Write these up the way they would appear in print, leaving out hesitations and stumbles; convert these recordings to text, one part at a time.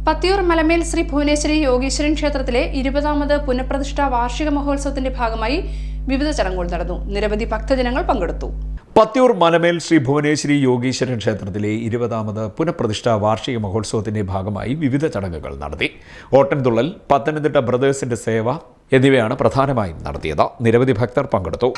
പത്തിയൂർ മലമേൽ ശ്രീ ഭുവനേശ്വരി യോഗീശ്വരൻ ക്ഷേത്രത്തിലെ 20ാമത് പുനഃപ്രതിഷ്ഠാ വാർഷിക മഹോത്സവത്തിന്റെ ഭാഗമായി വിവിധ ചടങ്ങുകൾ നടന്നു. നിരവധി ഭക്തജനങ്ങൾ പങ്കെടുത്തു. പത്തിയൂർ മലമേൽ ശ്രീ ഭുവനേശ്വരി യോഗീശ്വരൻ ക്ഷേത്രത്തിലെ 20ാമത് പുനഃപ്രതിഷ്ഠാ വാർഷിക മഹോത്സവത്തിന്റെ ഭാഗമായി വിവിധ ചടങ്ങുകൾ നടത്തി. ഓട്ടൻതുള്ളൽ, പത്തനംതിട്ട ബ്രദേഴ്സിന്റെ സേവ എന്നിവയാണ് പ്രധാനമായും നടത്തിയത്. നിരവധി ഭക്തർ പങ്കെടുത്തു.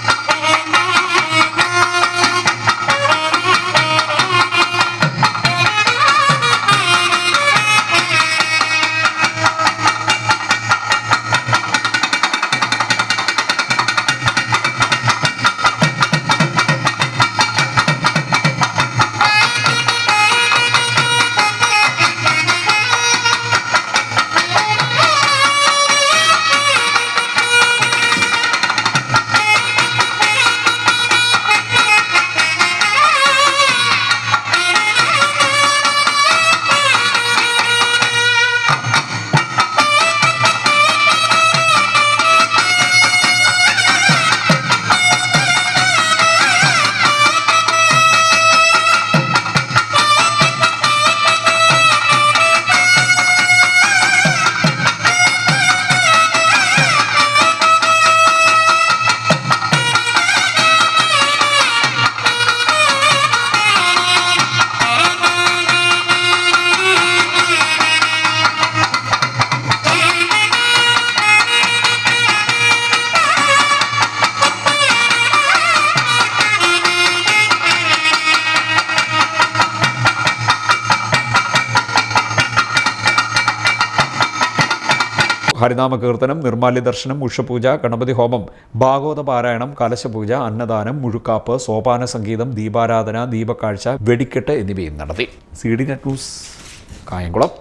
ഹരിനാമ കീർത്തനം, നിർമ്മാല്യ ദർശനം, ഉഷപൂജ, ഗണപതി ഹോമം, ഭാഗവത പാരായണം, കലശപൂജ, അന്നദാനം, മുഴുക്കാപ്പ്, സോപാന സംഗീതം, ദീപാരാധന, ദീപക്കാഴ്ച, വെടിക്കെട്ട് എന്നിവയും നടത്തി. CD net news, Kayamkulam.